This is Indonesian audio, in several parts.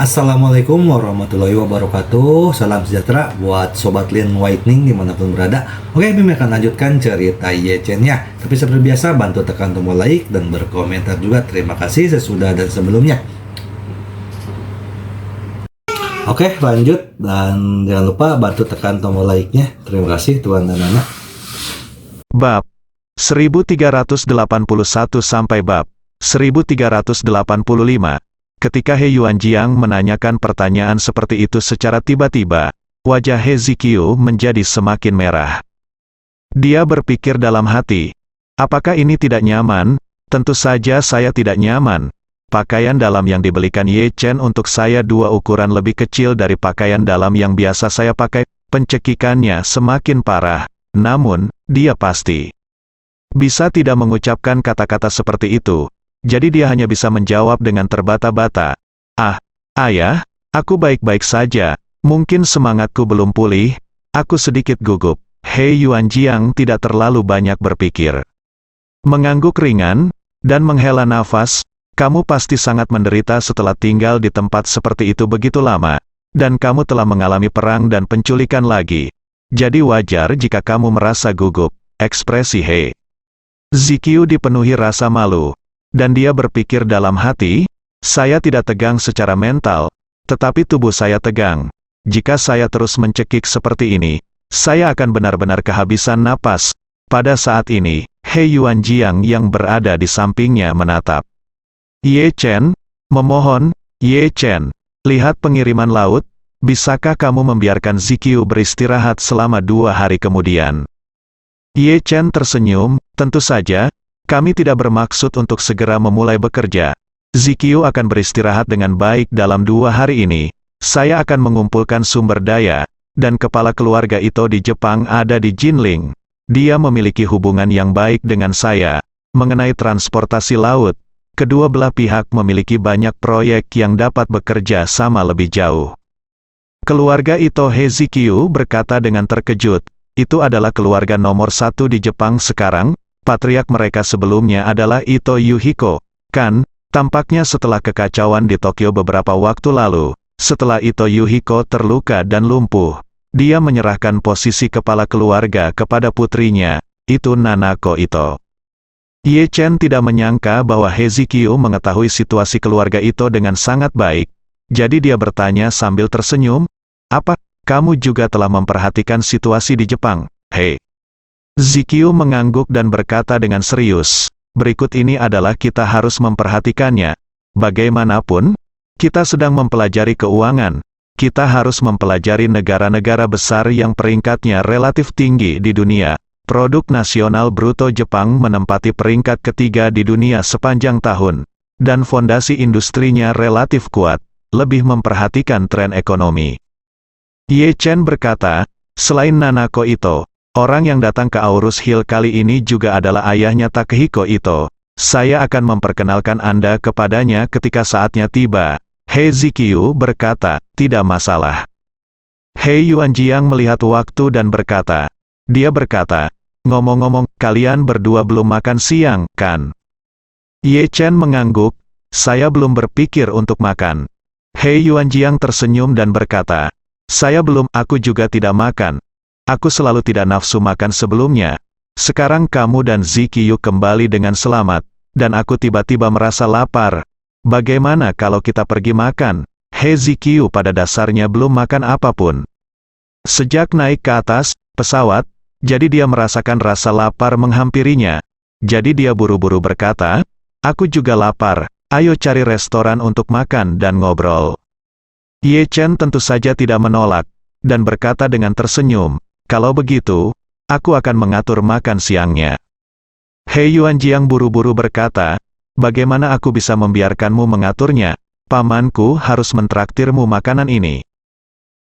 Assalamualaikum warahmatullahi wabarakatuh. Salam sejahtera buat Sobat Lin Whitening dimanapun berada. Oke, Bim akan lanjutkan cerita Yechen-nya. Tapi seperti biasa, bantu tekan tombol like dan berkomentar juga. Terima kasih sesudah dan sebelumnya. Oke, lanjut. Dan jangan lupa bantu tekan tombol like-nya. Terima kasih Tuan dan anak. Bab 1381 sampai bab 1385. Ketika He Yuanjiang menanyakan pertanyaan seperti itu secara tiba-tiba, wajah He Zikyu menjadi semakin merah. Dia berpikir dalam hati, apakah ini tidak nyaman? Tentu saja saya tidak nyaman. Pakaian dalam yang dibelikan Ye Chen untuk saya dua ukuran lebih kecil dari pakaian dalam yang biasa saya pakai. Pencekikannya semakin parah. Namun, dia pasti bisa tidak mengucapkan kata-kata seperti itu. Jadi dia hanya bisa menjawab dengan terbata-bata. Ah, ayah, aku baik-baik saja. Mungkin semangatku belum pulih. Aku sedikit gugup. He Yuanjiang tidak terlalu banyak berpikir. Mengangguk ringan, dan menghela nafas. Kamu pasti sangat menderita setelah tinggal di tempat seperti itu begitu lama. Dan kamu telah mengalami perang dan penculikan lagi. Jadi wajar jika kamu merasa gugup. Ekspresi He Zikyu dipenuhi rasa malu. Dan dia berpikir dalam hati, saya tidak tegang secara mental, tetapi tubuh saya tegang. Jika saya terus mencekik seperti ini, saya akan benar-benar kehabisan napas. Pada saat ini, He Yuanjiang yang berada di sampingnya menatap Ye Chen, memohon, Ye Chen, lihat pengiriman laut, bisakah kamu membiarkan Zikyu beristirahat selama 2 hari kemudian? Ye Chen tersenyum, tentu saja. Kami tidak bermaksud untuk segera memulai bekerja. Zikyu akan beristirahat dengan baik dalam 2 hari ini. Saya akan mengumpulkan sumber daya, dan kepala keluarga Ito di Jepang ada di Jinling. Dia memiliki hubungan yang baik dengan saya. Mengenai transportasi laut, kedua belah pihak memiliki banyak proyek yang dapat bekerja sama lebih jauh. Keluarga Ito He Zikyu berkata dengan terkejut, itu adalah keluarga nomor 1 di Jepang sekarang. Patriark mereka sebelumnya adalah Ito Yuhiko, kan? Tampaknya setelah kekacauan di Tokyo beberapa waktu lalu, setelah Ito Yuhiko terluka dan lumpuh, dia menyerahkan posisi kepala keluarga kepada putrinya, itu Nanako Ito. Ye Chen tidak menyangka bahwa He Zikyu mengetahui situasi keluarga Ito dengan sangat baik, jadi dia bertanya sambil tersenyum, apa, kamu juga telah memperhatikan situasi di Jepang, He? Zikyu mengangguk dan berkata dengan serius, berikut ini adalah kita harus memperhatikannya. Bagaimanapun, kita sedang mempelajari keuangan. Kita harus mempelajari negara-negara besar yang peringkatnya relatif tinggi di dunia. Produk nasional bruto Jepang menempati peringkat ketiga di dunia sepanjang tahun. Dan fondasi industrinya relatif kuat, lebih memperhatikan tren ekonomi. Ye Chen berkata, selain Nanako Ito, orang yang datang ke Aurus Hill kali ini juga adalah ayahnya Takehiko Ito. Saya akan memperkenalkan Anda kepadanya ketika saatnya tiba. He Zikyu berkata, tidak masalah. He Yuanjiang melihat waktu dan berkata, dia berkata, ngomong-ngomong, kalian berdua belum makan siang, kan? Ye Chen mengangguk, saya belum berpikir untuk makan. He Yuanjiang tersenyum dan berkata, saya belum, aku juga tidak makan. Aku selalu tidak nafsu makan sebelumnya. Sekarang kamu dan Zikyu kembali dengan selamat, dan aku tiba-tiba merasa lapar. Bagaimana kalau kita pergi makan? He Zikyu pada dasarnya belum makan apapun. Sejak naik ke atas pesawat, jadi dia merasakan rasa lapar menghampirinya. Jadi dia buru-buru berkata, aku juga lapar, ayo cari restoran untuk makan dan ngobrol. Ye Chen tentu saja tidak menolak, dan berkata dengan tersenyum, kalau begitu, aku akan mengatur makan siangnya. He Yuanjiang buru-buru berkata, bagaimana aku bisa membiarkanmu mengaturnya? Pamanku harus mentraktirmu makanan ini.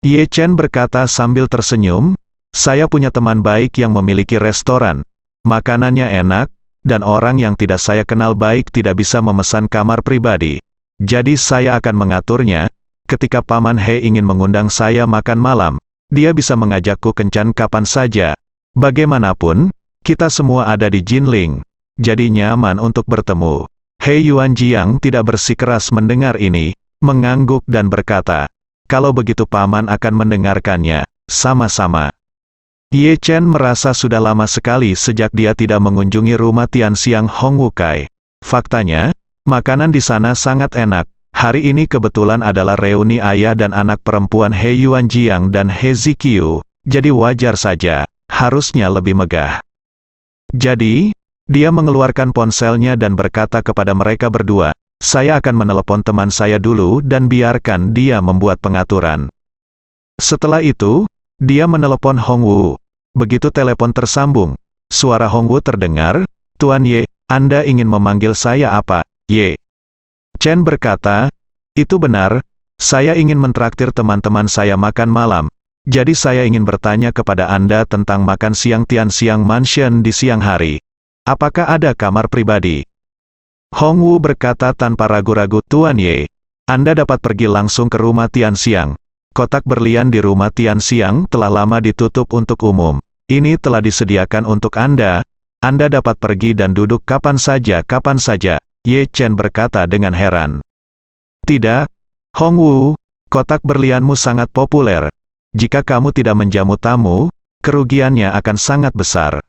Ye Chen berkata sambil tersenyum, saya punya teman baik yang memiliki restoran. Makanannya enak, dan orang yang tidak saya kenal baik tidak bisa memesan kamar pribadi. Jadi saya akan mengaturnya. Ketika Paman He ingin mengundang saya makan malam, dia bisa mengajakku kencan kapan saja. Bagaimanapun, kita semua ada di Jinling. Jadi nyaman untuk bertemu. He Yuanjiang tidak bersikeras mendengar ini. mengangguk dan berkata, "Kalau begitu paman akan mendengarkannya, sama-sama." Ye Chen merasa sudah lama sekali sejak dia tidak mengunjungi rumah Tianxiang Hongwukai. Faktanya, makanan di sana sangat enak. Hari ini kebetulan adalah reuni ayah dan anak perempuan He Yuanjiang dan He Ziqiu, jadi wajar saja, harusnya lebih megah. Jadi, dia mengeluarkan ponselnya dan berkata kepada mereka berdua, "Saya akan menelepon teman saya dulu dan biarkan dia membuat pengaturan." Setelah itu, dia menelepon Hongwu. Begitu telepon tersambung, suara Hongwu terdengar, "Tuan Ye, Anda ingin memanggil saya apa, Ye?" Chen berkata, "Itu benar, saya ingin mentraktir teman-teman saya makan malam. Jadi saya ingin bertanya kepada Anda tentang makan siang Tianxiang Mansion di siang hari. Apakah ada kamar pribadi?" Hongwu berkata tanpa ragu-ragu, "Tuan Ye, Anda dapat pergi langsung ke rumah Tianxiang. Kotak berlian di rumah Tianxiang telah lama ditutup untuk umum. Ini telah disediakan untuk Anda. Anda dapat pergi dan duduk kapan saja, kapan saja." Ye Chen berkata dengan heran. "Tidak, Hongwu, kotak berlianmu sangat populer. Jika kamu tidak menjamu tamu, kerugiannya akan sangat besar."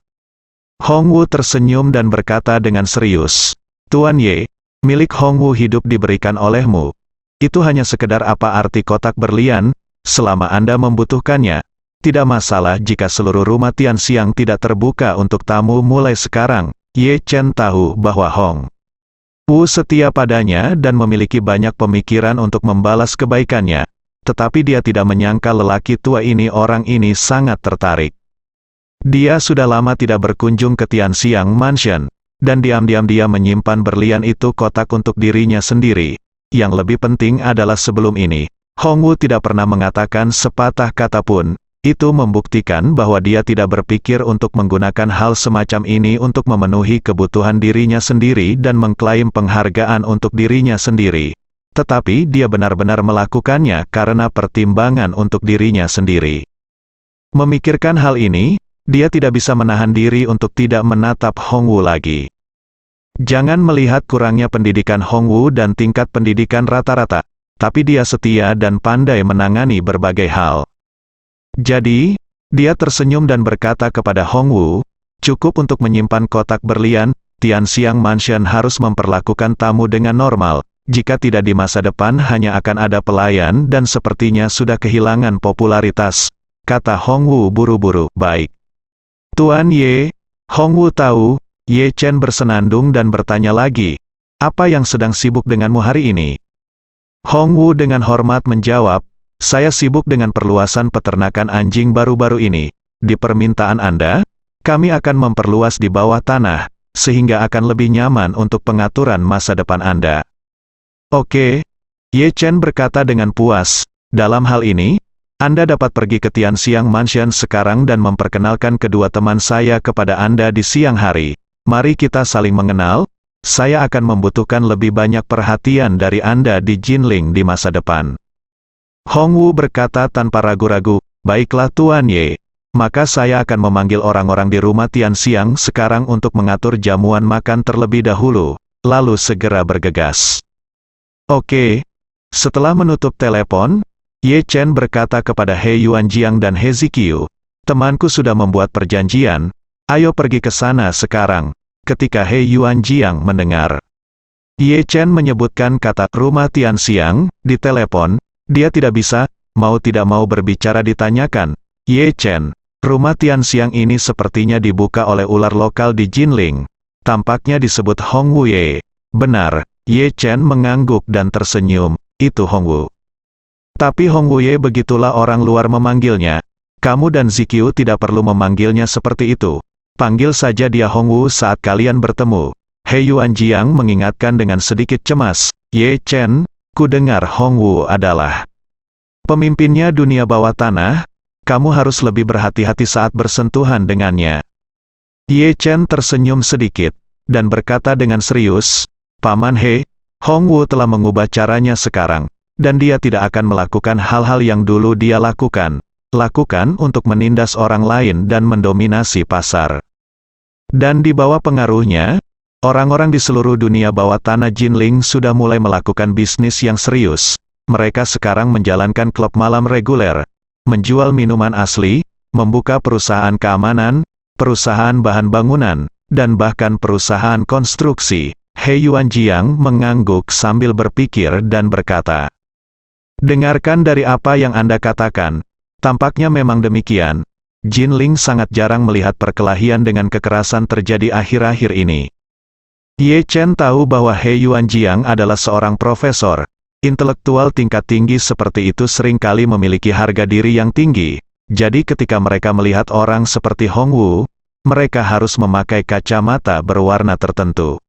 Hongwu tersenyum dan berkata dengan serius, "Tuan Ye, milik Hongwu hidup diberikan olehmu. Itu hanya sekedar apa arti kotak berlian, selama Anda membutuhkannya. Tidak masalah jika seluruh rumah Tianxiang tidak terbuka untuk tamu mulai sekarang." Ye Chen tahu bahwa Hongwu setia padanya dan memiliki banyak pemikiran untuk membalas kebaikannya, tetapi dia tidak menyangka lelaki tua orang ini sangat tertarik. Dia sudah lama tidak berkunjung ke Tianxiang Mansion, dan diam-diam dia menyimpan berlian itu kotak untuk dirinya sendiri. Yang lebih penting adalah sebelum ini, Hongwu tidak pernah mengatakan sepatah kata pun. Itu membuktikan bahwa dia tidak berpikir untuk menggunakan hal semacam ini untuk memenuhi kebutuhan dirinya sendiri dan mengklaim penghargaan untuk dirinya sendiri. Tetapi dia benar-benar melakukannya karena pertimbangan untuk dirinya sendiri. Memikirkan hal ini, dia tidak bisa menahan diri untuk tidak menatap Hongwu lagi. Jangan melihat kurangnya pendidikan Hongwu dan tingkat pendidikan rata-rata, tapi dia setia dan pandai menangani berbagai hal. Jadi, dia tersenyum dan berkata kepada Hongwu, "Cukup untuk menyimpan kotak berlian, Tianxiang Mansion harus memperlakukan tamu dengan normal. Jika tidak di masa depan hanya akan ada pelayan dan sepertinya sudah kehilangan popularitas," kata Hongwu buru-buru. "Baik. Tuan Ye." Hongwu tahu, Ye Chen bersenandung dan bertanya lagi, "Apa yang sedang sibuk denganmu hari ini?" Hongwu dengan hormat menjawab, "Saya sibuk dengan perluasan peternakan anjing baru-baru ini. Di permintaan Anda, kami akan memperluas di bawah tanah, sehingga akan lebih nyaman untuk pengaturan masa depan Anda." "Oke," Ye Chen berkata dengan puas, "dalam hal ini, Anda dapat pergi ke Tianxiang Mansion sekarang dan memperkenalkan kedua teman saya kepada Anda di siang hari. Mari kita saling mengenal, saya akan membutuhkan lebih banyak perhatian dari Anda di Jinling di masa depan." Hongwu berkata tanpa ragu-ragu, "Baiklah Tuan Ye, maka saya akan memanggil orang-orang di rumah Tianxiang sekarang untuk mengatur jamuan makan terlebih dahulu, lalu segera bergegas." "Oke." Setelah menutup telepon, Ye Chen berkata kepada He Yuanjiang dan He Ziqiu, "Temanku sudah membuat perjanjian, ayo pergi ke sana sekarang." Ketika He Yuanjiang mendengar Ye Chen menyebutkan kata rumah Tianxiang di telepon, dia tidak bisa, mau tidak mau berbicara ditanyakan, "Ye Chen, rumah Tianxiang ini sepertinya dibuka oleh ular lokal di Jinling. Tampaknya disebut Hongwu Ye." "Benar." Ye Chen mengangguk dan tersenyum, "Itu Hongwu. Tapi Hongwu Ye begitulah orang luar memanggilnya. Kamu dan Ziqiu tidak perlu memanggilnya seperti itu. Panggil saja dia Hongwu saat kalian bertemu." He Yuanjiang mengingatkan dengan sedikit cemas, "Ye Chen, ku dengar Hongwu adalah pemimpinnya dunia bawah tanah, kamu harus lebih berhati-hati saat bersentuhan dengannya." Ye Chen tersenyum sedikit, dan berkata dengan serius, "Paman He, Hongwu telah mengubah caranya sekarang, dan dia tidak akan melakukan hal-hal yang dulu dia lakukan untuk menindas orang lain dan mendominasi pasar. Dan di bawah pengaruhnya, orang-orang di seluruh dunia bawah tanah Jinling sudah mulai melakukan bisnis yang serius, mereka sekarang menjalankan klub malam reguler, menjual minuman asli, membuka perusahaan keamanan, perusahaan bahan bangunan, dan bahkan perusahaan konstruksi. He Yuanjiang mengangguk sambil berpikir dan berkata, "Dengarkan dari apa yang Anda katakan. Tampaknya memang demikian. Jin Ling sangat jarang melihat perkelahian dengan kekerasan terjadi akhir-akhir ini." Ye Chen tahu bahwa He Yuanjiang adalah seorang profesor. Intelektual tingkat tinggi seperti itu seringkali memiliki harga diri yang tinggi. Jadi ketika mereka melihat orang seperti Hong Wu, mereka harus memakai kacamata berwarna tertentu.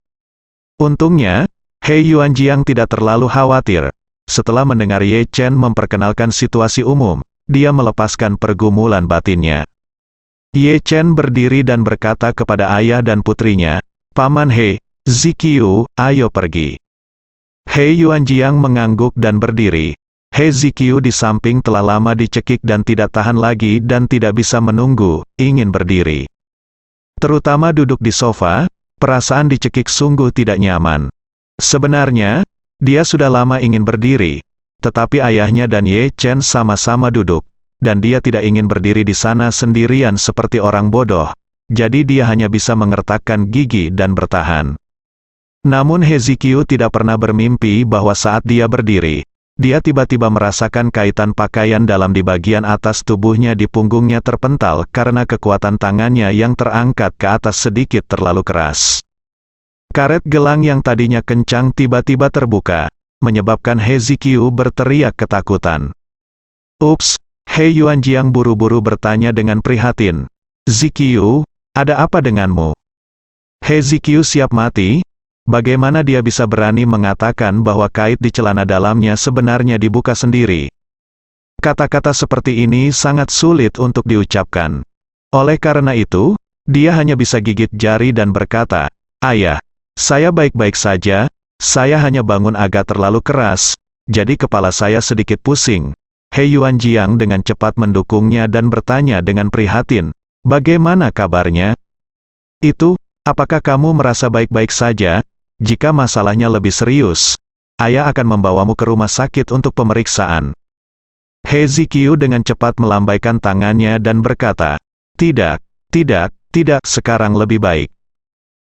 Untungnya, He Yuanjiang tidak terlalu khawatir. Setelah mendengar Ye Chen memperkenalkan situasi umum, dia melepaskan pergumulan batinnya. Ye Chen berdiri dan berkata kepada ayah dan putrinya, "Paman He, Ziqiu, ayo pergi." He Yuanjiang mengangguk dan berdiri. He Ziqiu di samping telah lama dicekik dan tidak tahan lagi dan tidak bisa menunggu, ingin berdiri. Terutama duduk di sofa, perasaan dicekik sungguh tidak nyaman. Sebenarnya, dia sudah lama ingin berdiri, tetapi ayahnya dan Ye Chen sama-sama duduk, dan dia tidak ingin berdiri di sana sendirian seperti orang bodoh, jadi dia hanya bisa mengertakkan gigi dan bertahan. Namun He Ziqiu tidak pernah bermimpi bahwa saat dia berdiri, dia tiba-tiba merasakan kaitan pakaian dalam di bagian atas tubuhnya di punggungnya terpental karena kekuatan tangannya yang terangkat ke atas sedikit terlalu keras. Karet gelang yang tadinya kencang tiba-tiba terbuka, menyebabkan He Ziqiu berteriak ketakutan. "Ups!" He Yuanjiang buru-buru bertanya dengan prihatin. "Ziqiu, ada apa denganmu?" He Ziqiu siap mati. Bagaimana dia bisa berani mengatakan bahwa kait di celana dalamnya sebenarnya dibuka sendiri? Kata-kata seperti ini sangat sulit untuk diucapkan. Oleh karena itu, dia hanya bisa gigit jari dan berkata, "Ayah, saya baik-baik saja, saya hanya bangun agak terlalu keras, jadi kepala saya sedikit pusing." He Yuanjiang dengan cepat mendukungnya dan bertanya dengan prihatin, "Bagaimana kabarnya?" "Itu, apakah kamu merasa baik-baik saja? Jika masalahnya lebih serius, ayah akan membawamu ke rumah sakit untuk pemeriksaan." He Ziqiu dengan cepat melambaikan tangannya dan berkata, "Tidak, tidak, tidak, sekarang lebih baik."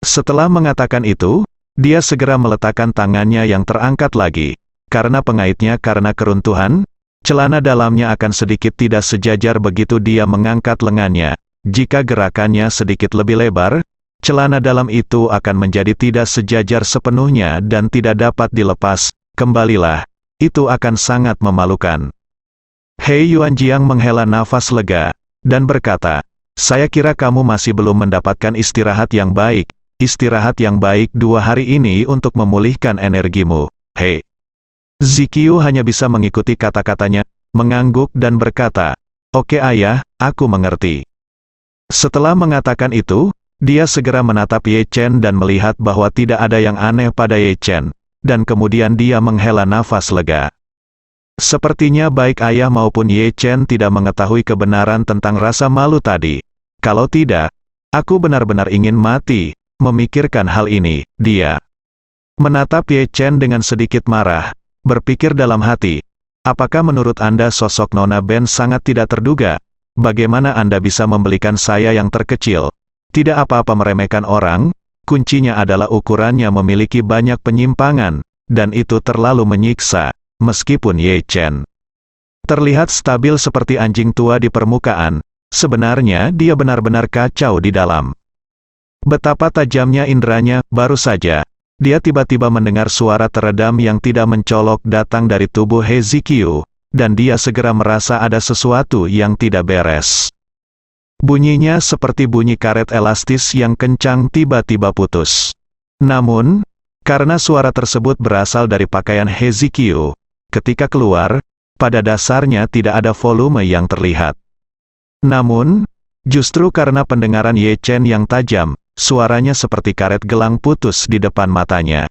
Setelah mengatakan itu, dia segera meletakkan tangannya yang terangkat lagi. Karena pengaitnya karena keruntuhan, celana dalamnya akan sedikit tidak sejajar begitu dia mengangkat lengannya. Jika gerakannya sedikit lebih lebar, celana dalam itu akan menjadi tidak sejajar sepenuhnya dan tidak dapat dilepas. Kembalilah, itu akan sangat memalukan. He Yuanjiang menghela nafas lega, dan berkata, "Saya kira kamu masih belum mendapatkan istirahat yang baik. Istirahat yang baik 2 hari ini untuk memulihkan energimu." He Ziqiu hanya bisa mengikuti kata-katanya, mengangguk dan berkata, "Oke ayah, aku mengerti." Setelah mengatakan itu, dia segera menatap Ye Chen dan melihat bahwa tidak ada yang aneh pada Ye Chen, dan kemudian dia menghela nafas lega. Sepertinya baik ayah maupun Ye Chen tidak mengetahui kebenaran tentang rasa malu tadi. Kalau tidak, aku benar-benar ingin mati, memikirkan hal ini. Dia menatap Ye Chen dengan sedikit marah, berpikir dalam hati, apakah menurut Anda sosok Nona Ben sangat tidak terduga? Bagaimana Anda bisa membelikan saya yang terkecil? Tidak apa-apa meremehkan orang, kuncinya adalah ukurannya memiliki banyak penyimpangan, dan itu terlalu menyiksa. Meskipun Ye Chen terlihat stabil seperti anjing tua di permukaan, sebenarnya dia benar-benar kacau di dalam. Betapa tajamnya inderanya, baru saja, dia tiba-tiba mendengar suara teredam yang tidak mencolok datang dari tubuh He Ziqiu, dan dia segera merasa ada sesuatu yang tidak beres. Bunyinya seperti bunyi karet elastis yang kencang tiba-tiba putus. Namun, karena suara tersebut berasal dari pakaian He Ziqiu, ketika keluar, pada dasarnya tidak ada volume yang terlihat. Namun, justru karena pendengaran Ye Chen yang tajam, suaranya seperti karet gelang putus di depan matanya.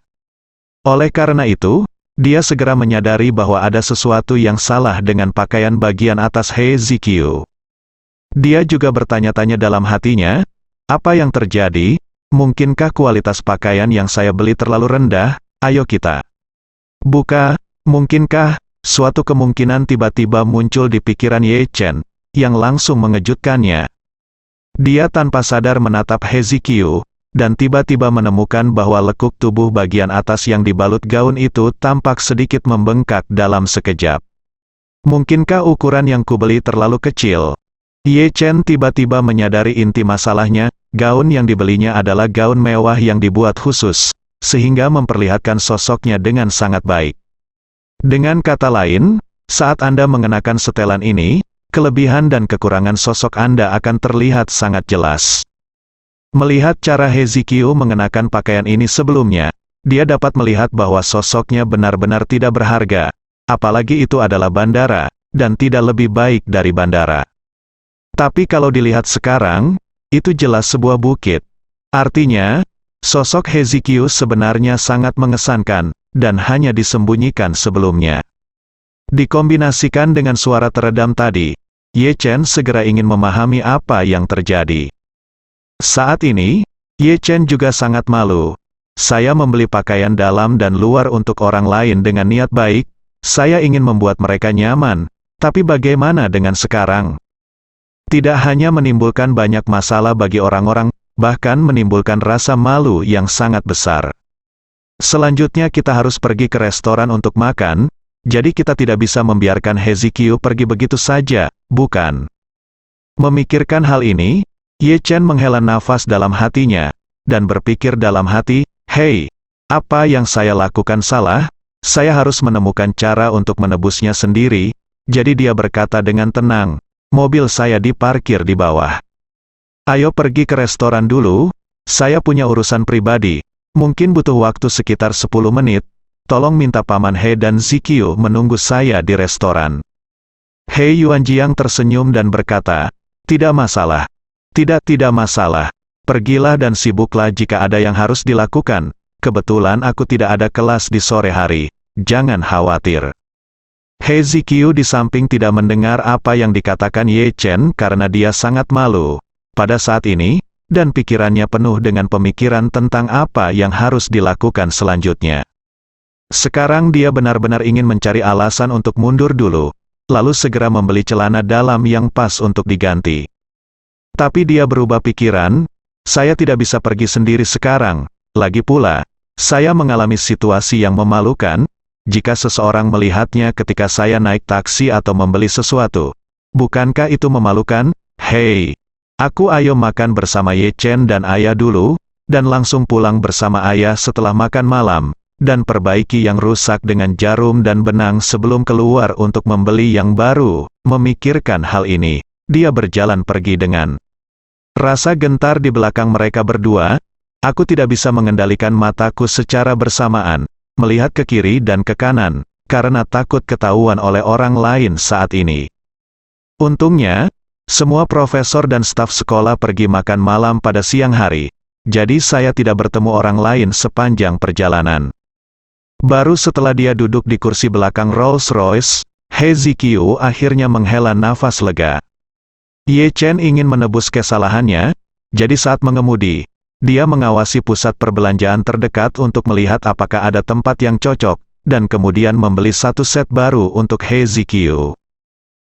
Oleh karena itu, dia segera menyadari bahwa ada sesuatu yang salah dengan pakaian bagian atas He Ziqiu. Dia juga bertanya-tanya dalam hatinya, apa yang terjadi? Mungkinkah kualitas pakaian yang saya beli terlalu rendah? Ayo kita buka. Mungkinkah? suatu kemungkinan tiba-tiba muncul di pikiran Ye Chen, yang langsung mengejutkannya. Dia tanpa sadar menatap Hezekiah, dan tiba-tiba menemukan bahwa lekuk tubuh bagian atas yang dibalut gaun itu tampak sedikit membengkak dalam sekejap. Mungkinkah ukuran yang kubeli terlalu kecil? Ye Chen tiba-tiba menyadari inti masalahnya, gaun yang dibelinya adalah gaun mewah yang dibuat khusus, sehingga memperlihatkan sosoknya dengan sangat baik. Dengan kata lain, saat Anda mengenakan setelan ini, kelebihan dan kekurangan sosok Anda akan terlihat sangat jelas. Melihat cara Hezekiah mengenakan pakaian ini sebelumnya, dia dapat melihat bahwa sosoknya benar-benar tidak berharga, apalagi itu adalah bandara, dan tidak lebih baik dari bandara. Tapi kalau dilihat sekarang, itu jelas sebuah bukit. Artinya, sosok Hezekiah sebenarnya sangat mengesankan, dan hanya disembunyikan sebelumnya. Dikombinasikan dengan suara teredam tadi, Ye Chen segera ingin memahami apa yang terjadi. Saat ini, Ye Chen juga sangat malu. Saya membeli pakaian dalam dan luar untuk orang lain dengan niat baik, saya ingin membuat mereka nyaman, tapi bagaimana dengan sekarang? Tidak hanya menimbulkan banyak masalah bagi orang-orang, bahkan menimbulkan rasa malu yang sangat besar. Selanjutnya kita harus pergi ke restoran untuk makan, jadi kita tidak bisa membiarkan Hezekiah pergi begitu saja, bukan? Memikirkan hal ini, Ye Chen menghela nafas dalam hatinya, dan berpikir dalam hati, "Hei, apa yang saya lakukan salah? Saya harus menemukan cara untuk menebusnya sendiri." Jadi dia berkata dengan tenang, "Mobil saya diparkir di bawah. Ayo pergi ke restoran dulu, saya punya urusan pribadi, mungkin butuh waktu sekitar 10 menit, tolong minta Paman He dan Zikio menunggu saya di restoran." He Yuanjiang tersenyum dan berkata, "Tidak masalah. Tidak masalah. Pergilah dan sibuklah jika ada yang harus dilakukan. Kebetulan aku tidak ada kelas di sore hari. Jangan khawatir." Hezekiah di samping tidak mendengar apa yang dikatakan Ye Chen karena dia sangat malu pada saat ini, dan pikirannya penuh dengan pemikiran tentang apa yang harus dilakukan selanjutnya. Sekarang dia benar-benar ingin mencari alasan untuk mundur dulu, lalu segera membeli celana dalam yang pas untuk diganti. Tapi dia berubah pikiran, saya tidak bisa pergi sendiri sekarang, lagi pula, saya mengalami situasi yang memalukan, jika seseorang melihatnya ketika saya naik taksi atau membeli sesuatu. Bukankah itu memalukan? Hei, ayo makan bersama Ye Chen dan ayah dulu, dan langsung pulang bersama ayah setelah makan malam, dan perbaiki yang rusak dengan jarum dan benang sebelum keluar untuk membeli yang baru. Memikirkan hal ini, dia berjalan pergi dengan rasa gentar di belakang mereka berdua. Aku tidak bisa mengendalikan mataku secara bersamaan, melihat ke kiri dan ke kanan, karena takut ketahuan oleh orang lain saat ini. Untungnya, semua profesor dan staf sekolah pergi makan malam pada siang hari, jadi saya tidak bertemu orang lain sepanjang perjalanan. Baru setelah dia duduk di kursi belakang Rolls-Royce, Hezekiah akhirnya menghela nafas lega. Ye Chen ingin menebus kesalahannya, jadi saat mengemudi, dia mengawasi pusat perbelanjaan terdekat untuk melihat apakah ada tempat yang cocok, dan kemudian membeli satu set baru untuk Hezekiah.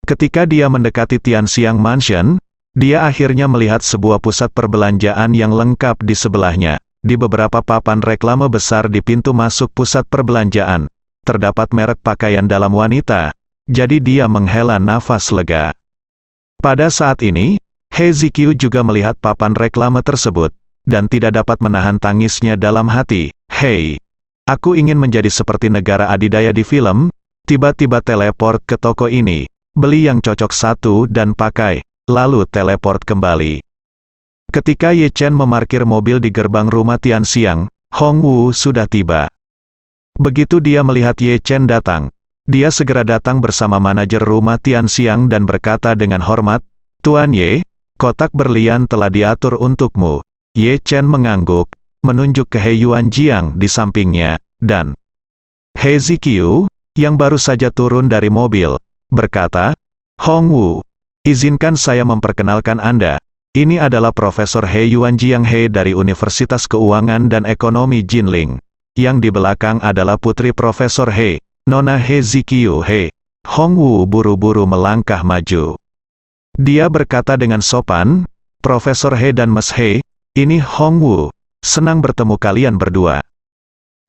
Ketika dia mendekati Tianxiang Mansion, dia akhirnya melihat sebuah pusat perbelanjaan yang lengkap di sebelahnya. Di beberapa papan reklame besar di pintu masuk pusat perbelanjaan, terdapat merek pakaian dalam wanita, jadi dia menghela nafas lega. Pada saat ini, Hezekiah juga melihat papan reklame tersebut, dan tidak dapat menahan tangisnya dalam hati. Hei, aku ingin menjadi seperti negara adidaya di film, tiba-tiba teleport ke toko ini, beli yang cocok satu dan pakai, lalu teleport kembali. Ketika Ye Chen memarkir mobil di gerbang rumah Tianxiang, Hong Wu sudah tiba. Begitu dia melihat Ye Chen datang, dia segera datang bersama manajer rumah Tianxiang dan berkata dengan hormat, "Tuan Ye, kotak berlian telah diatur untukmu." Ye Chen mengangguk, menunjuk ke He Yuanjiang di sampingnya, dan Hezekiah, yang baru saja turun dari mobil, berkata, "Hong Wu, izinkan saya memperkenalkan Anda. Ini adalah Profesor He Yuanjiang He dari Universitas Keuangan dan Ekonomi Jinling. Yang di belakang adalah putri Profesor He, Nona He Zikyu he. Hongwu buru-buru melangkah maju. Dia berkata dengan sopan, Profesor He dan Mas He, ini Hongwu. Senang bertemu kalian berdua.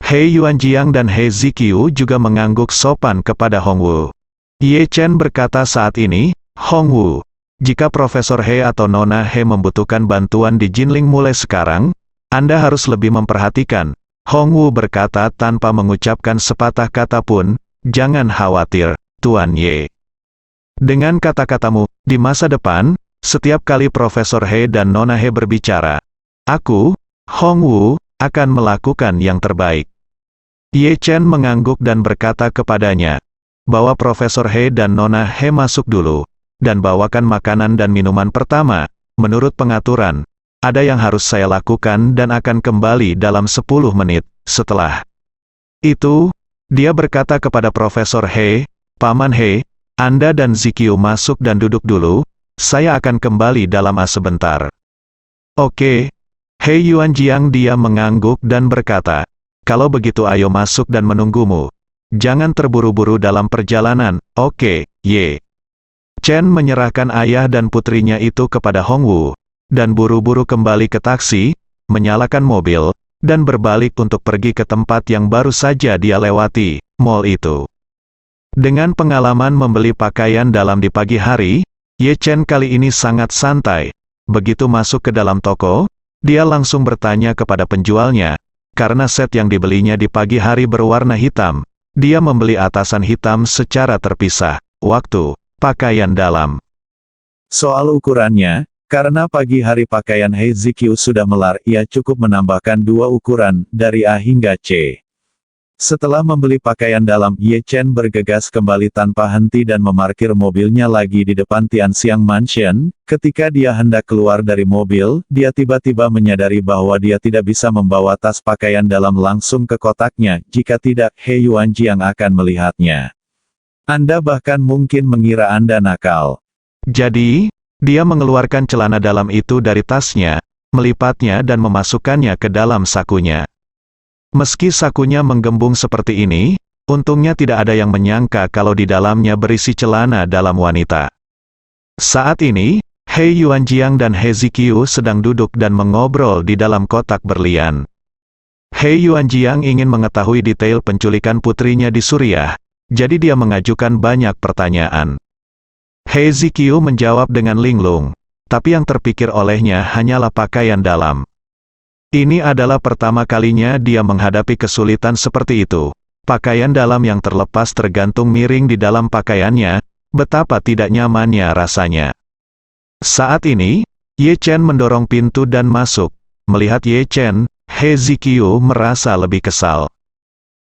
He Yuanjiang dan He Zikyu juga mengangguk sopan kepada Hongwu. Ye Chen berkata saat ini, Hongwu, jika Profesor He atau Nona He membutuhkan bantuan di Jinling mulai sekarang, Anda harus lebih memperhatikan. Hongwu berkata tanpa mengucapkan sepatah kata pun, jangan khawatir, Tuan Ye. Dengan kata-katamu, di masa depan, setiap kali Profesor He dan Nona He berbicara, aku, Hongwu, akan melakukan yang terbaik. Ye Chen mengangguk dan berkata kepadanya, bawa Profesor He dan Nona He masuk dulu, dan bawakan makanan dan minuman pertama. Menurut pengaturan, ada yang harus saya lakukan dan akan kembali dalam 10 menit. Setelah itu, dia berkata kepada Profesor He, Paman He, Anda dan Zikyu masuk dan duduk dulu, saya akan kembali dalam sebentar. Oke. He Yuanjiang dia mengangguk dan berkata, kalau begitu ayo masuk dan menunggumu. Jangan terburu-buru dalam perjalanan, oke, Ye. Chen menyerahkan ayah dan putrinya itu kepada Hongwu, dan buru-buru kembali ke taksi, menyalakan mobil, dan berbalik untuk pergi ke tempat yang baru saja dia lewati, mall itu. Dengan pengalaman membeli pakaian dalam di pagi hari, Ye Chen kali ini sangat santai. Begitu masuk ke dalam toko, dia langsung bertanya kepada penjualnya, karena set yang dibelinya di pagi hari berwarna hitam, dia membeli atasan hitam secara terpisah. Waktu pakaian dalam. Soal ukurannya, karena pagi hari pakaian He Zikyu sudah melar, ia cukup menambahkan 2 ukuran, dari A hingga C. Setelah membeli pakaian dalam, Ye Chen bergegas kembali tanpa henti dan memarkir mobilnya lagi di depan Tianxiang Mansion. Ketika dia hendak keluar dari mobil, dia tiba-tiba menyadari bahwa dia tidak bisa membawa tas pakaian dalam langsung ke kotaknya, jika tidak, He Yuanjiang akan melihatnya. Anda bahkan mungkin mengira Anda nakal. Jadi, dia mengeluarkan celana dalam itu dari tasnya, melipatnya dan memasukkannya ke dalam sakunya. Meski sakunya menggembung seperti ini, untungnya tidak ada yang menyangka kalau di dalamnya berisi celana dalam wanita. Saat ini, He Yuanjiang dan He Zikyu sedang duduk dan mengobrol di dalam kotak berlian. He Yuanjiang ingin mengetahui detail penculikan putrinya di Suriah, jadi dia mengajukan banyak pertanyaan. He Zikyu menjawab dengan linglung, tapi yang terpikir olehnya hanyalah pakaian dalam. Ini adalah pertama kalinya dia menghadapi kesulitan seperti itu. Pakaian dalam yang terlepas tergantung miring di dalam pakaiannya, betapa tidak nyamannya rasanya. Saat ini, Ye Chen mendorong pintu dan masuk. Melihat Ye Chen, He Zikyu merasa lebih kesal.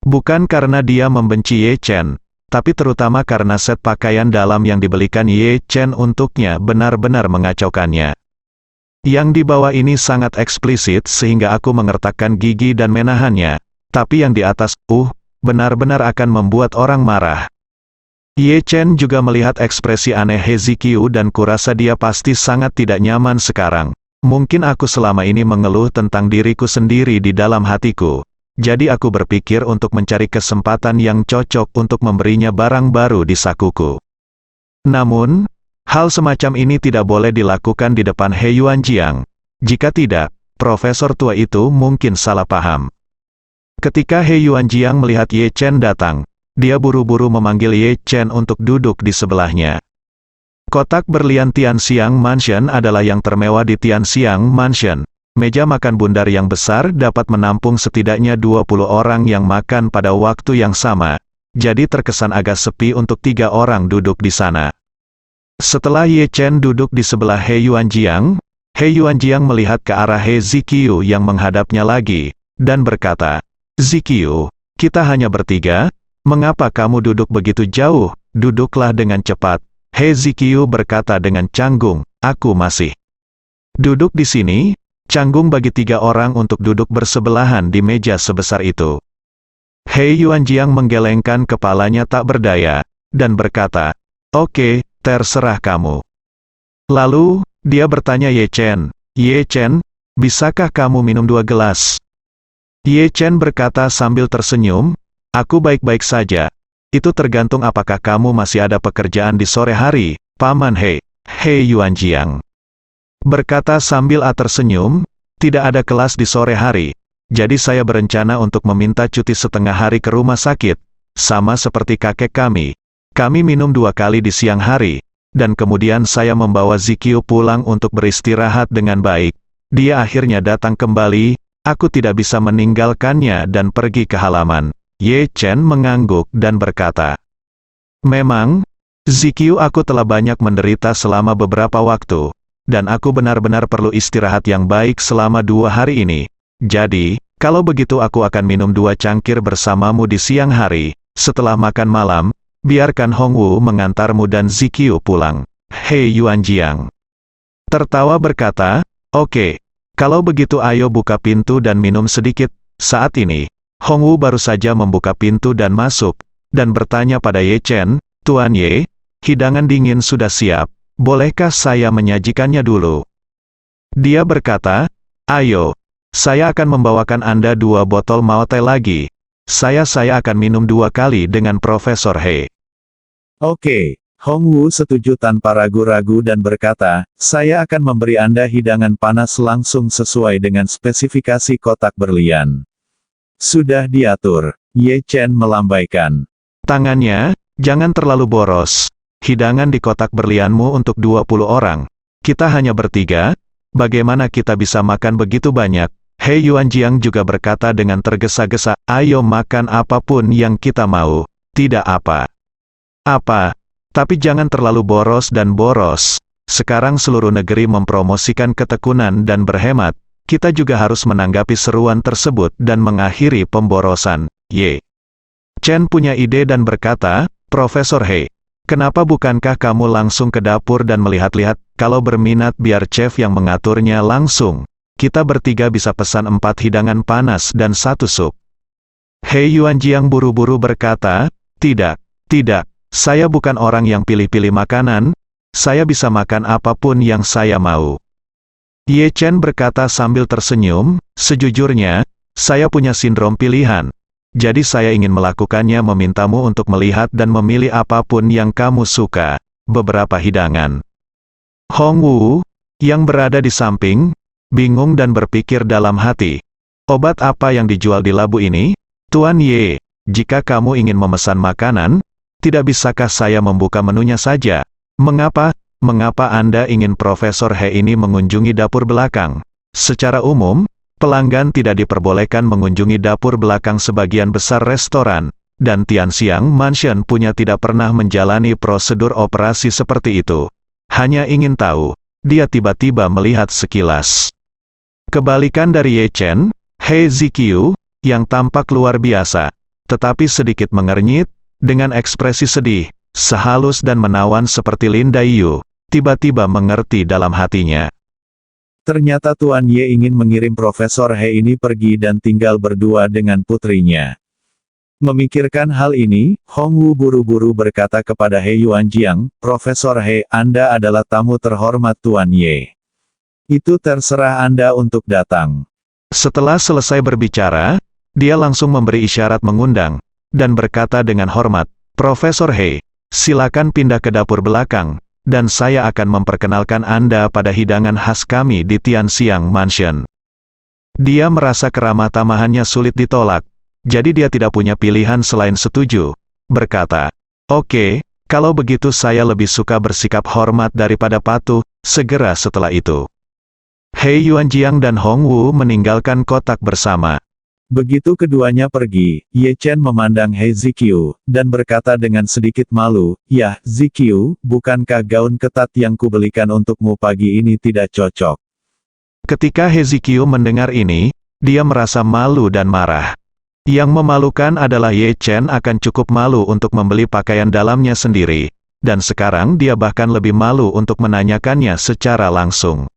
Bukan karena dia membenci Ye Chen, tapi terutama karena set pakaian dalam yang dibelikan Ye Chen untuknya benar-benar mengacaukannya. Yang di bawah ini sangat eksplisit sehingga aku mengertakkan gigi dan menahannya, tapi yang di atas, benar-benar akan membuat orang marah. Ye Chen juga melihat ekspresi aneh He Zikyu dan kurasa dia pasti sangat tidak nyaman sekarang. Mungkin aku selama ini mengeluh tentang diriku sendiri di dalam hatiku. Jadi aku berpikir untuk mencari kesempatan yang cocok untuk memberinya barang baru di sakuku. Namun, hal semacam ini tidak boleh dilakukan di depan He Yuanjiang. Jika tidak, profesor tua itu mungkin salah paham. Ketika He Yuanjiang melihat Ye Chen datang, dia buru-buru memanggil Ye Chen untuk duduk di sebelahnya. Kotak berlian Tianxiang Mansion adalah yang termewah di Tianxiang Mansion. Meja makan bundar yang besar dapat menampung setidaknya 20 orang yang makan pada waktu yang sama. Jadi terkesan agak sepi untuk 3 orang duduk di sana. Setelah Ye Chen duduk di sebelah He Yuanjiang melihat ke arah He Zikyu yang menghadapnya lagi, dan berkata, Zikyu, kita hanya bertiga, mengapa kamu duduk begitu jauh? Duduklah dengan cepat. He Zikyu berkata dengan canggung, aku masih duduk di sini. Canggung bagi 3 orang untuk duduk bersebelahan di meja sebesar itu. He Yuanjiang menggelengkan kepalanya tak berdaya, dan berkata, oke, terserah kamu. Lalu, dia bertanya Ye Chen, bisakah kamu minum 2 gelas? Ye Chen berkata sambil tersenyum, aku baik-baik saja. Itu tergantung apakah kamu masih ada pekerjaan di sore hari, Paman He. He Yuanjiang berkata sambil tersenyum, tidak ada kelas di sore hari. Jadi saya berencana untuk meminta cuti setengah hari ke rumah sakit. Sama seperti kakek kami. Kami minum 2 kali di siang hari. Dan kemudian saya membawa Zikyu pulang untuk beristirahat dengan baik. Dia akhirnya datang kembali, aku tidak bisa meninggalkannya dan pergi ke halaman. Ye Chen mengangguk dan berkata, memang, Zikyu, aku telah banyak menderita selama beberapa waktu. Dan aku benar-benar perlu istirahat yang baik selama 2 hari ini. Jadi, kalau begitu aku akan minum 2 cangkir bersamamu di siang hari. Setelah makan malam, biarkan Hongwu mengantarmu dan Zikyu pulang. He Yuanjiang tertawa berkata, oke, kalau begitu ayo buka pintu dan minum sedikit. Saat ini, Hongwu baru saja membuka pintu dan masuk, dan bertanya pada Ye Chen, Tuan Ye, hidangan dingin sudah siap, bolehkah saya menyajikannya dulu? Dia berkata, ayo, saya akan membawakan Anda 2 botol Mao Teh lagi. Saya akan minum 2 kali dengan Profesor He. Oke, Hongwu setuju tanpa ragu-ragu dan berkata, saya akan memberi Anda hidangan panas langsung sesuai dengan spesifikasi kotak berlian. Sudah diatur, Ye Chen melambaikan tangannya, jangan terlalu boros. Hidangan di kotak berlianmu untuk 20 orang. Kita hanya bertiga, bagaimana kita bisa makan begitu banyak? He Yuanjiang juga berkata dengan tergesa-gesa, ayo makan apapun yang kita mau. Tidak apa, tapi jangan terlalu boros dan boros. Sekarang seluruh negeri mempromosikan ketekunan dan berhemat. Kita juga harus menanggapi seruan tersebut dan mengakhiri pemborosan. Ye Chen punya ide dan berkata, Profesor He, kenapa bukankah kamu langsung ke dapur dan melihat-lihat? Kalau berminat biar chef yang mengaturnya langsung. Kita bertiga bisa pesan 4 hidangan panas dan 1 sup. He Yuanjiang buru-buru berkata, tidak, saya bukan orang yang pilih-pilih makanan, saya bisa makan apapun yang saya mau. Ye Chen berkata sambil tersenyum, sejujurnya, saya punya sindrom pilihan. Jadi saya ingin melakukannya, memintamu untuk melihat dan memilih apapun yang kamu suka. Beberapa hidangan. Hongwu, yang berada di samping, bingung dan berpikir dalam hati. Obat apa yang dijual di labu ini? Tuan Ye, jika kamu ingin memesan makanan, tidak bisakah saya membuka menunya saja? Mengapa Anda ingin Profesor He ini mengunjungi dapur belakang? Secara umum, pelanggan tidak diperbolehkan mengunjungi dapur belakang sebagian besar restoran, dan Tianxiang Mansion punya tidak pernah menjalani prosedur operasi seperti itu. Hanya ingin tahu, dia tiba-tiba melihat sekilas. Kebalikan dari Ye Chen, He Zikyu, yang tampak luar biasa, tetapi sedikit mengernyit, dengan ekspresi sedih, sehalus dan menawan seperti Lin Daiyu, tiba-tiba mengerti dalam hatinya. Ternyata Tuan Ye ingin mengirim Profesor He ini pergi dan tinggal berdua dengan putrinya. Memikirkan hal ini, Hongwu buru-buru berkata kepada He Yuanjiang, Profesor He, Anda adalah tamu terhormat Tuan Ye. Itu terserah Anda untuk datang. Setelah selesai berbicara, dia langsung memberi isyarat mengundang, dan berkata dengan hormat, Profesor He, silakan pindah ke dapur belakang, dan saya akan memperkenalkan Anda pada hidangan khas kami di Tianxiang Mansion. Dia merasa keramah tamahannya sulit ditolak, jadi dia tidak punya pilihan selain setuju. Berkata, oke, kalau begitu saya lebih suka bersikap hormat daripada patuh. Segera setelah itu, He Yuanjiang dan Hongwu meninggalkan kotak bersama. Begitu keduanya pergi, Ye Chen memandang He Zikyu, dan berkata dengan sedikit malu, Yah, Zikyu, bukankah gaun ketat yang kubelikan untukmu pagi ini tidak cocok? Ketika He Zikyu mendengar ini, dia merasa malu dan marah. Yang memalukan adalah Ye Chen akan cukup malu untuk membeli pakaian dalamnya sendiri, dan sekarang dia bahkan lebih malu untuk menanyakannya secara langsung.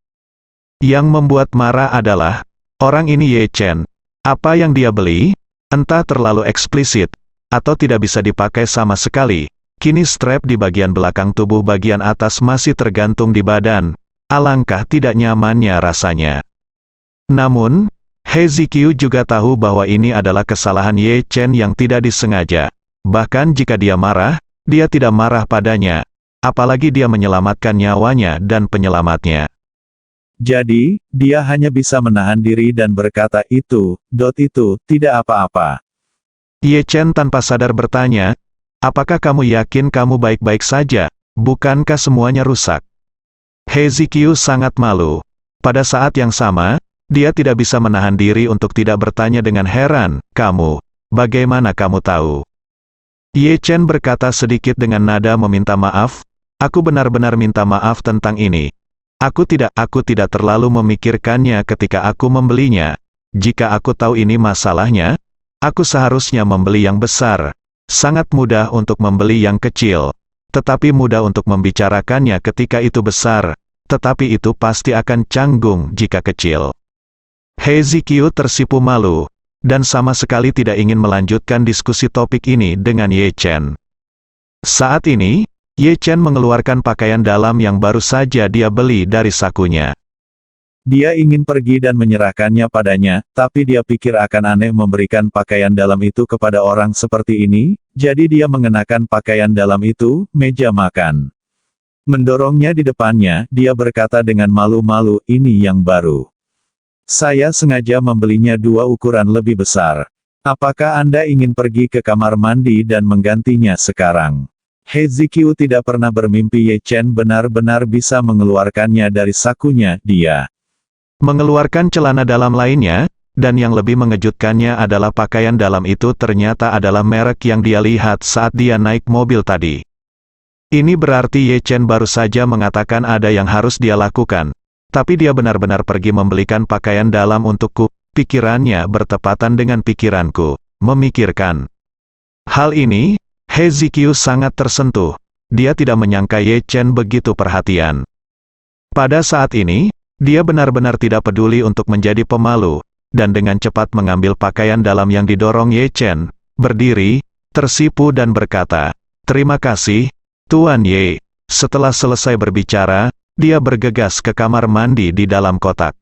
Yang membuat marah adalah, orang ini Ye Chen. Apa yang dia beli, entah terlalu eksplisit, atau tidak bisa dipakai sama sekali. Kini strap di bagian belakang tubuh bagian atas masih tergantung di badan. Alangkah tidak nyamannya rasanya. Namun, He Zikyu juga tahu bahwa ini adalah kesalahan Ye Chen yang tidak disengaja. Bahkan jika dia marah, dia tidak marah padanya, apalagi dia menyelamatkan nyawanya dan penyelamatnya. Jadi, dia hanya bisa menahan diri dan berkata itu tidak apa-apa. Ye Chen tanpa sadar bertanya, apakah kamu yakin kamu baik-baik saja? Bukankah semuanya rusak? He Ziqiu sangat malu. Pada saat yang sama, dia tidak bisa menahan diri untuk tidak bertanya dengan heran, bagaimana kamu tahu? Ye Chen berkata sedikit dengan nada meminta maaf, aku benar-benar minta maaf tentang ini. Aku tidak terlalu memikirkannya ketika aku membelinya. Jika aku tahu ini masalahnya, aku seharusnya membeli yang besar. Sangat mudah untuk membeli yang kecil, tetapi mudah untuk membicarakannya ketika itu besar, tetapi itu pasti akan canggung jika kecil. He Ziqiu tersipu malu, dan sama sekali tidak ingin melanjutkan diskusi topik ini dengan Ye Chen. Saat ini, Ye Chen mengeluarkan pakaian dalam yang baru saja dia beli dari sakunya. Dia ingin pergi dan menyerahkannya padanya, tapi dia pikir akan aneh memberikan pakaian dalam itu kepada orang seperti ini, jadi dia mengenakan pakaian dalam itu, meja makan. Mendorongnya di depannya, dia berkata dengan malu-malu, ini yang baru. Saya sengaja membelinya 2 ukuran lebih besar. Apakah Anda ingin pergi ke kamar mandi dan menggantinya sekarang? He Ziqiu tidak pernah bermimpi Ye Chen benar-benar bisa mengeluarkannya dari sakunya, dia mengeluarkan celana dalam lainnya, dan yang lebih mengejutkannya adalah pakaian dalam itu ternyata adalah merek yang dia lihat saat dia naik mobil tadi. Ini berarti Ye Chen baru saja mengatakan ada yang harus dia lakukan, tapi dia benar-benar pergi membelikan pakaian dalam untukku. Pikirannya bertepatan dengan pikiranku, memikirkan hal ini. He Ziqiu sangat tersentuh. Dia tidak menyangka Ye Chen begitu perhatian. Pada saat ini, dia benar-benar tidak peduli untuk menjadi pemalu, dan dengan cepat mengambil pakaian dalam yang didorong Ye Chen, berdiri, tersipu dan berkata, terima kasih, Tuan Ye. Setelah selesai berbicara, dia bergegas ke kamar mandi di dalam kotak.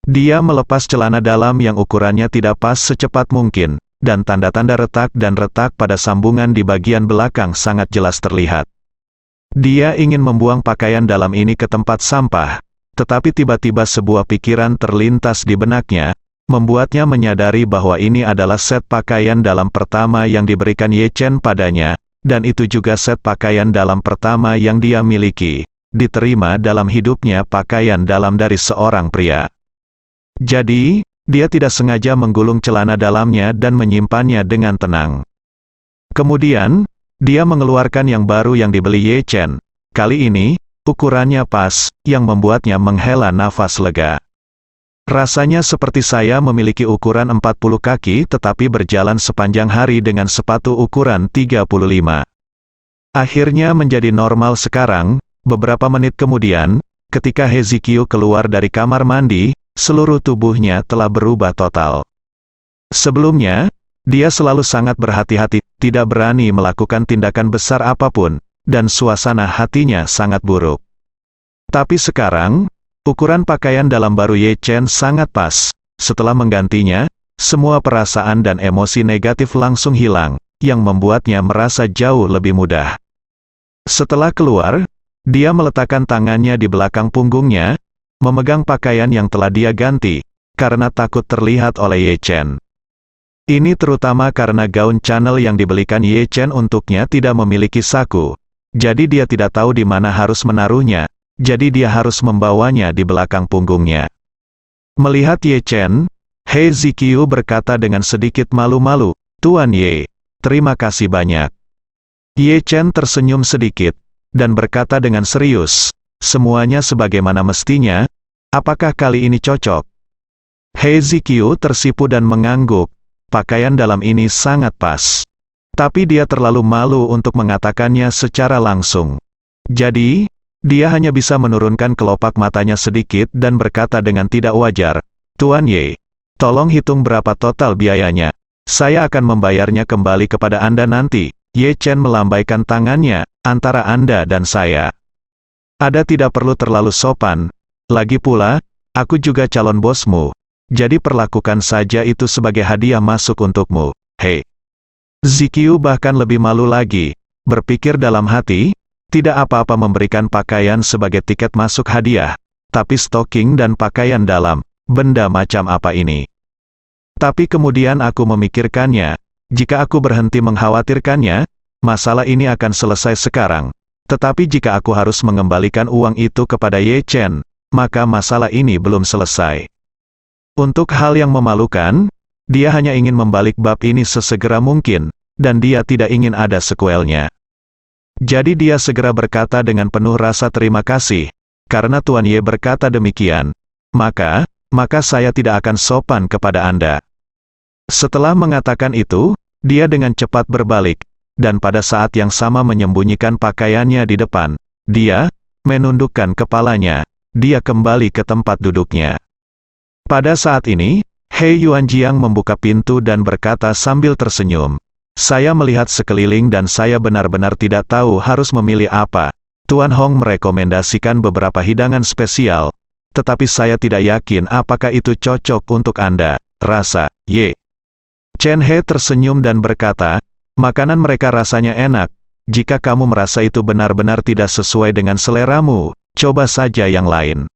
Dia melepas celana dalam yang ukurannya tidak pas secepat mungkin, dan tanda-tanda retak pada sambungan di bagian belakang sangat jelas terlihat. Dia ingin membuang pakaian dalam ini ke tempat sampah, tetapi tiba-tiba sebuah pikiran terlintas di benaknya, membuatnya menyadari bahwa ini adalah set pakaian dalam pertama yang diberikan Ye Chen padanya, dan itu juga set pakaian dalam pertama yang dia miliki, diterima dalam hidupnya pakaian dalam dari seorang pria. Jadi, dia tidak sengaja menggulung celana dalamnya dan menyimpannya dengan tenang. Kemudian, dia mengeluarkan yang baru yang dibeli Ye Chen. Kali ini, ukurannya pas, yang membuatnya menghela nafas lega. Rasanya seperti saya memiliki ukuran 40 kaki tetapi berjalan sepanjang hari dengan sepatu ukuran 35. Akhirnya menjadi normal sekarang. Beberapa menit kemudian, ketika He Ziqiu keluar dari kamar mandi, seluruh tubuhnya telah berubah total. Sebelumnya, dia selalu sangat berhati-hati, tidak berani melakukan tindakan besar apapun, dan suasana hatinya sangat buruk. Tapi sekarang, ukuran pakaian dalam baru Ye Chen sangat pas. Setelah menggantinya, semua perasaan dan emosi negatif langsung hilang, yang membuatnya merasa jauh lebih mudah. Setelah keluar, dia meletakkan tangannya di belakang punggungnya, memegang pakaian yang telah dia ganti, karena takut terlihat oleh Ye Chen. Ini terutama karena gaun Chanel yang dibelikan Ye Chen untuknya tidak memiliki saku, jadi dia tidak tahu di mana harus menaruhnya, jadi dia harus membawanya di belakang punggungnya. Melihat Ye Chen, He Ziqiu berkata dengan sedikit malu-malu, Tuan Ye, terima kasih banyak. Ye Chen tersenyum sedikit, dan berkata dengan serius, semuanya sebagaimana mestinya, apakah kali ini cocok? He Ziqiu tersipu dan mengangguk, pakaian dalam ini sangat pas. Tapi dia terlalu malu untuk mengatakannya secara langsung. Jadi, dia hanya bisa menurunkan kelopak matanya sedikit dan berkata dengan tidak wajar, Tuan Ye, tolong hitung berapa total biayanya. Saya akan membayarnya kembali kepada Anda nanti. Ye Chen melambaikan tangannya, antara Anda dan saya. Ada tidak perlu terlalu sopan. Lagi pula, aku juga calon bosmu. Jadi perlakukan saja itu sebagai hadiah masuk untukmu. Hei. Ziqiu bahkan lebih malu lagi, berpikir dalam hati, tidak apa-apa memberikan pakaian sebagai tiket masuk hadiah, tapi stocking dan pakaian dalam, benda macam apa ini? Tapi kemudian aku memikirkannya, jika aku berhenti mengkhawatirkannya, masalah ini akan selesai sekarang. Tetapi jika aku harus mengembalikan uang itu kepada Ye Chen, maka masalah ini belum selesai. Untuk hal yang memalukan, dia hanya ingin membalik bab ini sesegera mungkin, dan dia tidak ingin ada sekuelnya. Jadi dia segera berkata dengan penuh rasa terima kasih, karena Tuan Ye berkata demikian, maka saya tidak akan sopan kepada Anda. Setelah mengatakan itu, dia dengan cepat berbalik, dan pada saat yang sama menyembunyikan pakaiannya di depan. Dia menundukkan kepalanya, dia kembali ke tempat duduknya. Pada saat ini, He Yuanjiang membuka pintu dan berkata sambil tersenyum, "Saya melihat sekeliling dan saya benar-benar tidak tahu harus memilih apa. Tuan Hong merekomendasikan beberapa hidangan spesial, tetapi saya tidak yakin apakah itu cocok untuk Anda." Rasa, Ye Chen He tersenyum dan berkata, "Makanan mereka rasanya enak. Jika kamu merasa itu benar-benar tidak sesuai dengan seleramu, coba saja yang lain."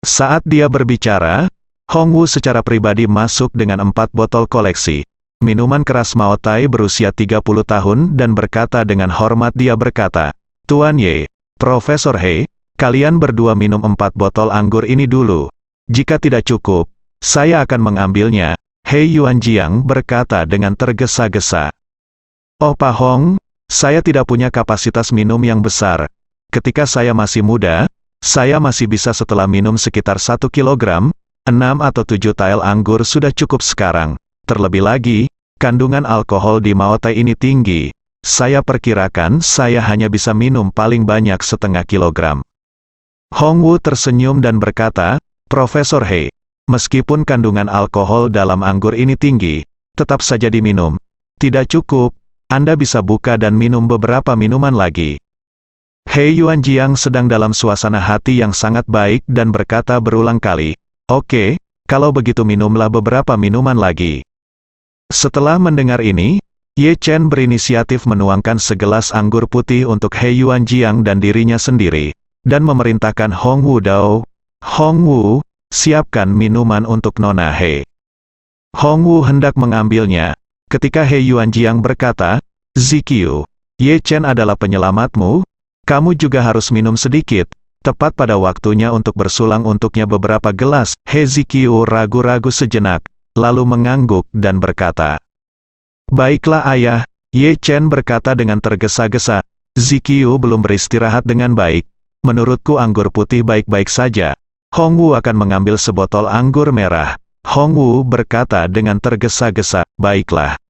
Saat dia berbicara, Hong Wu secara pribadi masuk dengan 4 botol koleksi minuman keras Mao Tai berusia 30 tahun dan berkata dengan hormat dia berkata, "Tuan Ye, Profesor He, kalian berdua minum 4 botol anggur ini dulu. Jika tidak cukup, saya akan mengambilnya." He Yuanjiang berkata dengan tergesa-gesa. "Oh Pak Hong, saya tidak punya kapasitas minum yang besar. Ketika saya masih muda, saya masih bisa setelah minum sekitar 1 kilogram, 6 atau 7 tael anggur sudah cukup sekarang. Terlebih lagi, kandungan alkohol di Mao Tai ini tinggi. Saya perkirakan saya hanya bisa minum paling banyak setengah kilogram." Hong Wu tersenyum dan berkata, "Profesor He, meskipun kandungan alkohol dalam anggur ini tinggi, tetap saja diminum. Tidak cukup, Anda bisa buka dan minum beberapa minuman lagi." He Yuanjiang sedang dalam suasana hati yang sangat baik dan berkata berulang kali, "Oke, kalau begitu minumlah beberapa minuman lagi." Setelah mendengar ini, Ye Chen berinisiatif menuangkan segelas anggur putih untuk He Yuanjiang dan dirinya sendiri, dan memerintahkan Hong Wu Dao, "Hong Wu, siapkan minuman untuk Nona He." Hong Wu hendak mengambilnya, ketika He Yuanjiang berkata, "Ziqiu, Ye Chen adalah penyelamatmu, kamu juga harus minum sedikit." Tepat pada waktunya untuk bersulang untuknya beberapa gelas, He Ziqiu ragu-ragu sejenak, lalu mengangguk dan berkata, "Baiklah ayah." Ye Chen berkata dengan tergesa-gesa, "Ziqiu belum beristirahat dengan baik. Menurutku anggur putih baik-baik saja." Hong Wu akan mengambil sebotol anggur merah. Hong Wu berkata dengan tergesa-gesa, "Baiklah.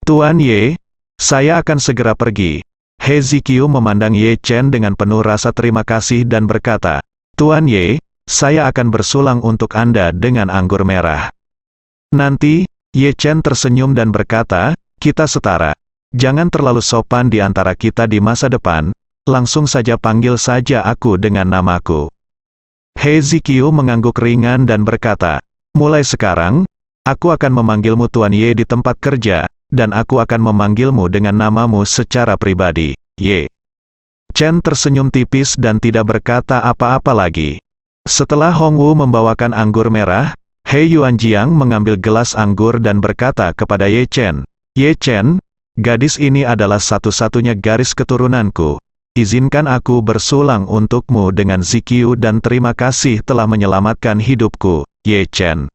Tuan Ye, saya akan segera pergi." He Ziqiu memandang Ye Chen dengan penuh rasa terima kasih dan berkata, "Tuan Ye, saya akan bersulang untuk Anda dengan anggur merah." Nanti, Ye Chen tersenyum dan berkata, "Kita setara. Jangan terlalu sopan di antara kita di masa depan, langsung saja panggil saja aku dengan namaku." He Ziqiu mengangguk ringan dan berkata, "Mulai sekarang, aku akan memanggilmu Tuan Ye di tempat kerja, dan aku akan memanggilmu dengan namamu secara pribadi, Ye." Chen tersenyum tipis dan tidak berkata apa-apa lagi. Setelah Hong Wu membawakan anggur merah, He Yuanjiang mengambil gelas anggur dan berkata kepada Ye Chen, "Ye Chen, gadis ini adalah satu-satunya garis keturunanku. Izinkan aku bersulang untukmu dengan Ziqiu dan terima kasih telah menyelamatkan hidupku, Ye Chen."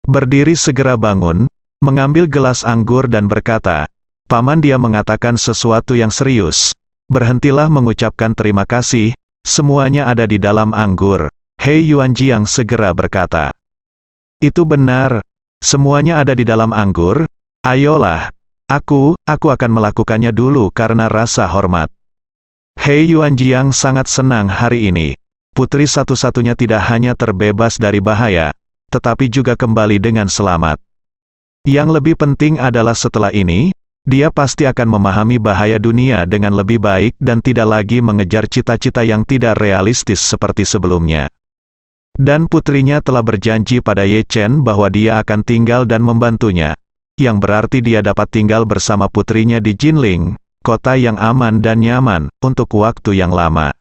Berdiri segera bangun, mengambil gelas anggur dan berkata, "Paman, dia mengatakan sesuatu yang serius. Berhentilah mengucapkan terima kasih, semuanya ada di dalam anggur." He Yuanjiang segera berkata, "Itu benar, semuanya ada di dalam anggur. Ayolah, aku akan melakukannya dulu karena rasa hormat." He Yuanjiang sangat senang hari ini. Putri satu-satunya tidak hanya terbebas dari bahaya, tetapi juga kembali dengan selamat. Yang lebih penting adalah setelah ini, dia pasti akan memahami bahaya dunia dengan lebih baik dan tidak lagi mengejar cita-cita yang tidak realistis seperti sebelumnya. Dan putrinya telah berjanji pada Ye Chen bahwa dia akan tinggal dan membantunya. yang berarti dia dapat tinggal bersama putrinya di Jinling, kota yang aman dan nyaman, untuk waktu yang lama.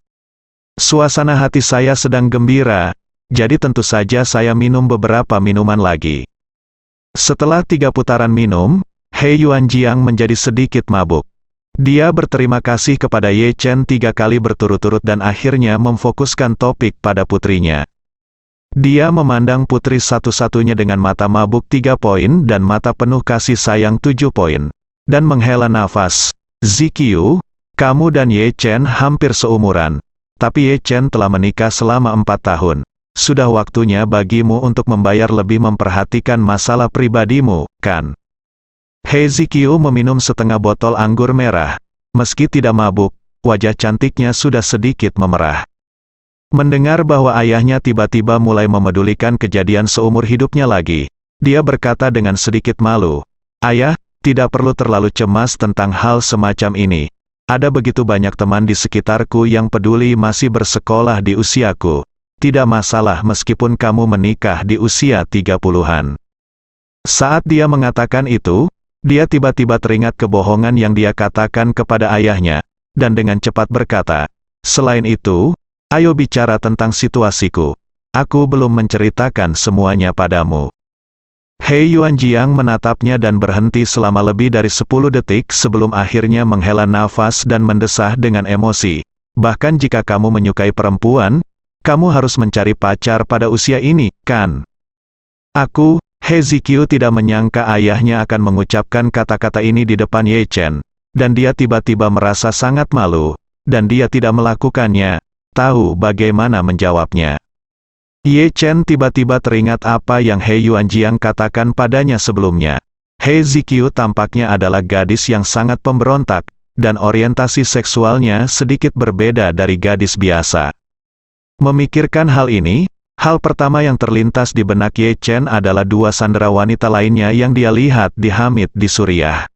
Suasana hati saya sedang gembira, jadi tentu saja saya minum beberapa minuman lagi. Setelah 3 putaran minum, He Yuanjiang menjadi sedikit mabuk. Dia berterima kasih kepada Ye Chen 3 kali berturut-turut dan akhirnya memfokuskan topik pada putrinya. Dia memandang putri satu-satunya dengan mata mabuk 3 poin dan mata penuh kasih sayang 7 poin. Dan menghela nafas. Ziqiu, kamu dan Ye Chen hampir seumuran. Tapi Ye Chen telah menikah selama 4 tahun. Sudah waktunya bagimu untuk membayar lebih memperhatikan masalah pribadimu, kan? He Ziqiu meminum setengah botol anggur merah. Meski tidak mabuk, wajah cantiknya sudah sedikit memerah. Mendengar bahwa ayahnya tiba-tiba mulai memedulikan kejadian seumur hidupnya lagi, dia berkata dengan sedikit malu, "Ayah, tidak perlu terlalu cemas tentang hal semacam ini. Ada begitu banyak teman di sekitarku yang peduli masih bersekolah di usiaku. Tidak masalah meskipun kamu menikah di usia 30-an. Saat dia mengatakan itu, dia tiba-tiba teringat kebohongan yang dia katakan kepada ayahnya, dan dengan cepat berkata, "Selain itu, ayo bicara tentang situasiku. Aku belum menceritakan semuanya padamu." He Yuanjiang menatapnya dan berhenti selama lebih dari 10 detik sebelum akhirnya menghela nafas dan mendesah dengan emosi. "Bahkan jika kamu menyukai perempuan, kamu harus mencari pacar pada usia ini, kan?" Aku, He Ziqiu tidak menyangka ayahnya akan mengucapkan kata-kata ini di depan Ye Chen, dan dia tiba-tiba merasa sangat malu, dan dia tidak melakukannya. Tahu bagaimana menjawabnya. Ye Chen tiba-tiba teringat apa yang He Yuanjiang katakan padanya sebelumnya. He Ziqiu tampaknya adalah gadis yang sangat pemberontak, dan orientasi seksualnya sedikit berbeda dari gadis biasa. Memikirkan hal ini, hal pertama yang terlintas di benak Ye Chen adalah 2 sandera wanita lainnya yang dia lihat di Hamid di Suriah.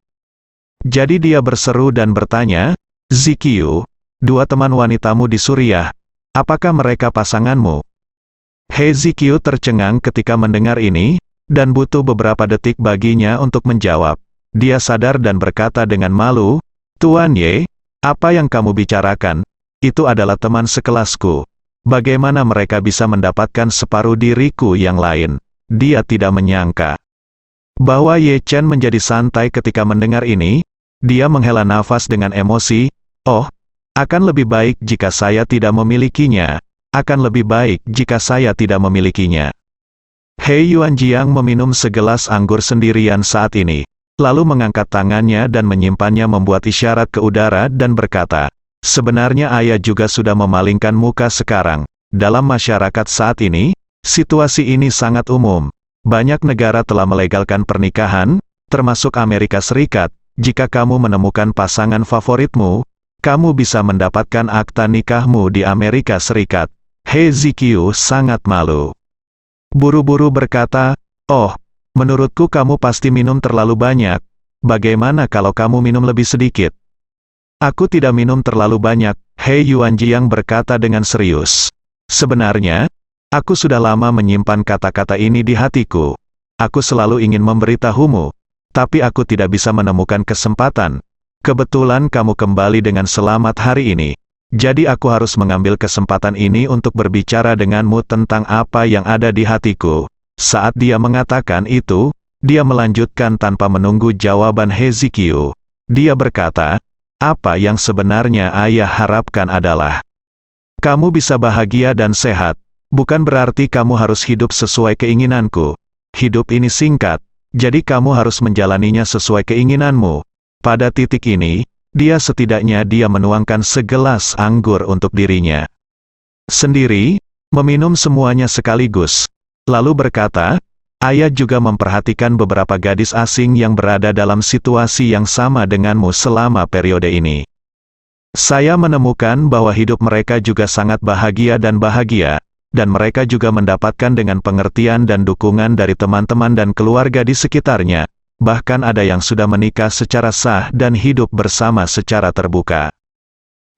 Jadi dia berseru dan bertanya, "Ziqiu, 2 teman wanitamu di Suriah, apakah mereka pasanganmu?" He Ziqiu tercengang ketika mendengar ini, dan butuh beberapa detik baginya untuk menjawab. Dia sadar dan berkata dengan malu, "Tuan Ye, apa yang kamu bicarakan? Itu adalah teman sekelasku. Bagaimana mereka bisa mendapatkan separuh diriku yang lain?" Dia tidak menyangka bahwa Ye Chen menjadi santai ketika mendengar ini. Dia menghela nafas dengan emosi, "Oh, akan lebih baik jika saya tidak memilikinya. Akan lebih baik jika saya tidak memilikinya." He Yuanjiang meminum segelas anggur sendirian saat ini, lalu mengangkat tangannya dan menyimpannya membuat isyarat ke udara dan berkata, "Sebenarnya ayah juga sudah memalingkan muka sekarang. Dalam masyarakat saat ini, situasi ini sangat umum. Banyak negara telah melegalkan pernikahan, termasuk Amerika Serikat. Jika kamu menemukan pasangan favoritmu, kamu bisa mendapatkan akta nikahmu di Amerika Serikat." He Ziqiu sangat malu. Buru-buru berkata, "Oh, menurutku kamu pasti minum terlalu banyak. Bagaimana kalau kamu minum lebih sedikit?" "Aku tidak minum terlalu banyak," He Yuanjiang berkata dengan serius. "Sebenarnya, aku sudah lama menyimpan kata-kata ini di hatiku. Aku selalu ingin memberitahumu, tapi aku tidak bisa menemukan kesempatan. Kebetulan kamu kembali dengan selamat hari ini. Jadi aku harus mengambil kesempatan ini untuk berbicara denganmu tentang apa yang ada di hatiku." Saat dia mengatakan itu, dia melanjutkan tanpa menunggu jawaban He Ziqiu. Dia berkata, "Apa yang sebenarnya ayah harapkan adalah kamu bisa bahagia dan sehat. Bukan berarti kamu harus hidup sesuai keinginanku. Hidup ini singkat, jadi kamu harus menjalaninya sesuai keinginanmu." Pada titik ini, setidaknya dia menuangkan segelas anggur untuk dirinya sendiri, meminum semuanya sekaligus, lalu berkata, "Ayah juga memperhatikan beberapa gadis asing yang berada dalam situasi yang sama denganmu selama periode ini. Saya menemukan bahwa hidup mereka juga sangat bahagia, dan mereka juga mendapatkan dengan pengertian dan dukungan dari teman-teman dan keluarga di sekitarnya. Bahkan ada yang sudah menikah secara sah dan hidup bersama secara terbuka.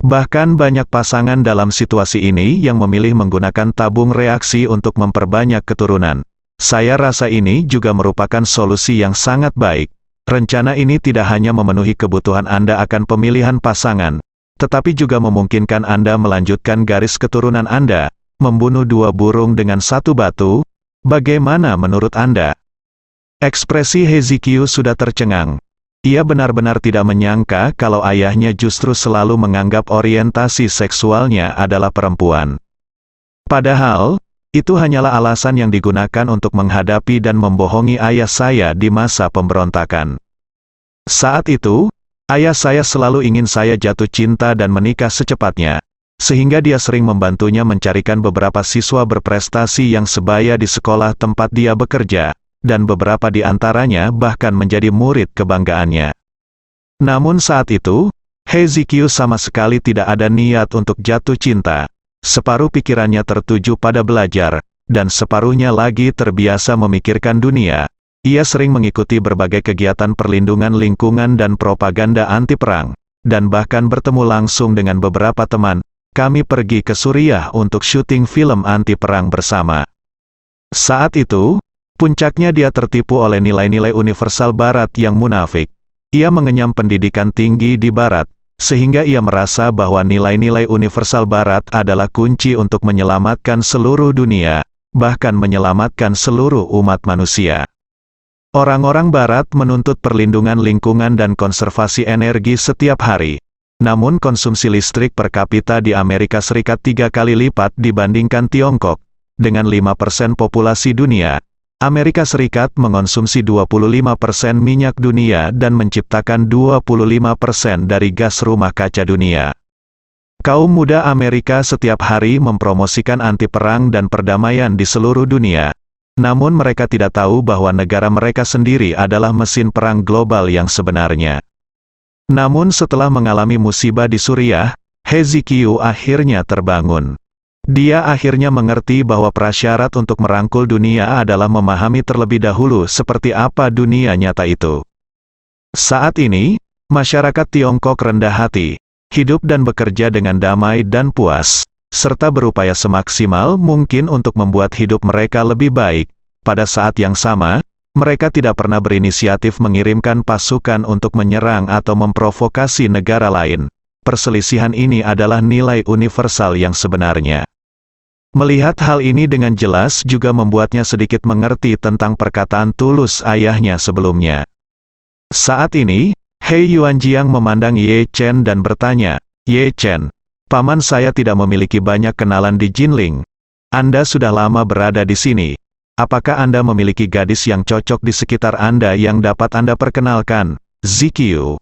Bahkan banyak pasangan dalam situasi ini yang memilih menggunakan tabung reaksi untuk memperbanyak keturunan. Saya rasa ini juga merupakan solusi yang sangat baik, Rencana ini tidak hanya memenuhi kebutuhan Anda akan pemilihan pasangan, tetapi juga memungkinkan Anda melanjutkan garis keturunan Anda, membunuh 2 burung dengan 1 batu. Bagaimana menurut Anda? Ekspresi Hezekiah sudah tercengang. Ia benar-benar tidak menyangka kalau ayahnya justru selalu menganggap orientasi seksualnya adalah perempuan. Padahal, itu hanyalah alasan yang digunakan untuk menghadapi dan membohongi ayah saya di masa pemberontakan. Saat itu, ayah saya selalu ingin saya jatuh cinta dan menikah secepatnya, sehingga dia sering membantunya mencarikan beberapa siswa berprestasi yang sebaya di sekolah tempat dia bekerja, dan beberapa di antaranya bahkan menjadi murid kebanggaannya. Namun saat itu, Hezekiah sama sekali tidak ada niat untuk jatuh cinta. Separuh pikirannya tertuju pada belajar, dan separuhnya lagi terbiasa memikirkan dunia. Ia sering mengikuti berbagai kegiatan perlindungan lingkungan dan propaganda anti-perang, dan bahkan bertemu langsung dengan beberapa teman. Kami pergi ke Suriah untuk syuting film anti-perang bersama. Saat itu, puncaknya dia tertipu oleh nilai-nilai universal Barat yang munafik. Ia mengenyam pendidikan tinggi di Barat, sehingga ia merasa bahwa nilai-nilai universal Barat adalah kunci untuk menyelamatkan seluruh dunia, bahkan menyelamatkan seluruh umat manusia. Orang-orang Barat menuntut perlindungan lingkungan dan konservasi energi setiap hari. Namun konsumsi listrik per kapita di Amerika Serikat 3 kali lipat dibandingkan Tiongkok. Dengan 5% populasi dunia, Amerika Serikat mengonsumsi 25% minyak dunia dan menciptakan 25% dari gas rumah kaca dunia. Kaum muda Amerika setiap hari mempromosikan anti-perang dan perdamaian di seluruh dunia. Namun mereka tidak tahu bahwa negara mereka sendiri adalah mesin perang global yang sebenarnya. Namun setelah mengalami musibah di Suriah, Hezekiah akhirnya terbangun. Dia akhirnya mengerti bahwa prasyarat untuk merangkul dunia adalah memahami terlebih dahulu seperti apa dunia nyata itu. Saat ini, masyarakat Tiongkok rendah hati, hidup dan bekerja dengan damai dan puas, serta berupaya semaksimal mungkin untuk membuat hidup mereka lebih baik. Pada saat yang sama, mereka tidak pernah berinisiatif mengirimkan pasukan untuk menyerang atau memprovokasi negara lain. Perselisihan ini adalah nilai universal yang sebenarnya. Melihat hal ini dengan jelas juga membuatnya sedikit mengerti tentang perkataan tulus ayahnya sebelumnya. Saat ini, He Yuanjiang memandang Ye Chen dan bertanya, "Ye Chen, paman saya tidak memiliki banyak kenalan di Jinling. Anda sudah lama berada di sini. Apakah Anda memiliki gadis yang cocok di sekitar Anda yang dapat Anda perkenalkan?" Hezekiah.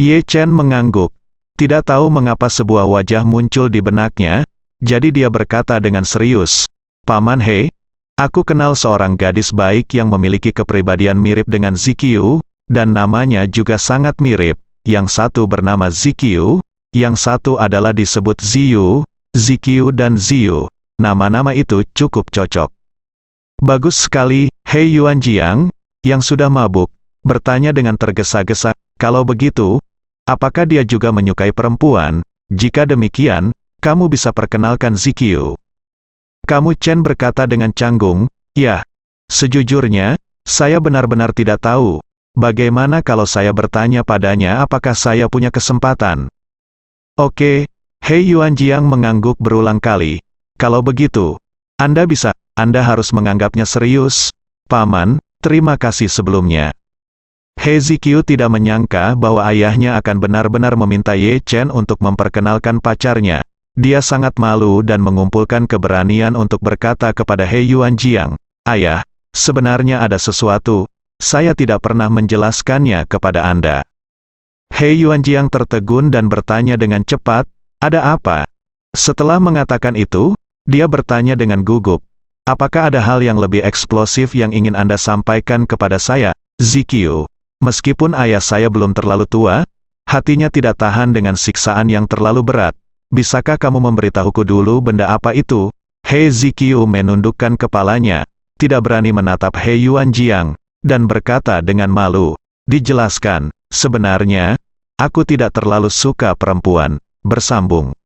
Ye Chen mengangguk. Tidak tahu mengapa sebuah wajah muncul di benaknya, jadi dia berkata dengan serius, "Paman He, aku kenal seorang gadis baik yang memiliki kepribadian mirip dengan Hezekiah, dan namanya juga sangat mirip. Yang satu bernama Hezekiah, yang satu adalah disebut Ziyu, Hezekiah dan Ziyu. Nama-nama itu cukup cocok." "Bagus sekali," He Yuanjiang, yang sudah mabuk, bertanya dengan tergesa-gesa, "Kalau begitu, apakah dia juga menyukai perempuan? Jika demikian, kamu bisa perkenalkan Hezekiah." Kamu Chen berkata dengan canggung, "Ya, sejujurnya, saya benar-benar tidak tahu. Bagaimana kalau saya bertanya padanya apakah saya punya kesempatan?" "Oke," He Yuanjiang mengangguk berulang kali. "Kalau begitu, Anda harus menganggapnya serius. Paman, terima kasih sebelumnya." Hezekiah tidak menyangka bahwa ayahnya akan benar-benar meminta Ye Chen untuk memperkenalkan pacarnya. Dia sangat malu dan mengumpulkan keberanian untuk berkata kepada He Yuanjiang, "Ayah, sebenarnya ada sesuatu. Saya tidak pernah menjelaskannya kepada Anda." He Yuanjiang tertegun dan bertanya dengan cepat, "Ada apa?" Setelah mengatakan itu, dia bertanya dengan gugup, "Apakah ada hal yang lebih eksplosif yang ingin Anda sampaikan kepada saya, Hezekiah? Meskipun ayah saya belum terlalu tua, hatinya tidak tahan dengan siksaan yang terlalu berat. Bisakah kamu memberitahuku dulu benda apa itu?" Hezekiah menundukkan kepalanya, tidak berani menatap He Yuanjiang, dan berkata dengan malu, "Dijelaskan, sebenarnya, aku tidak terlalu suka perempuan." Bersambung.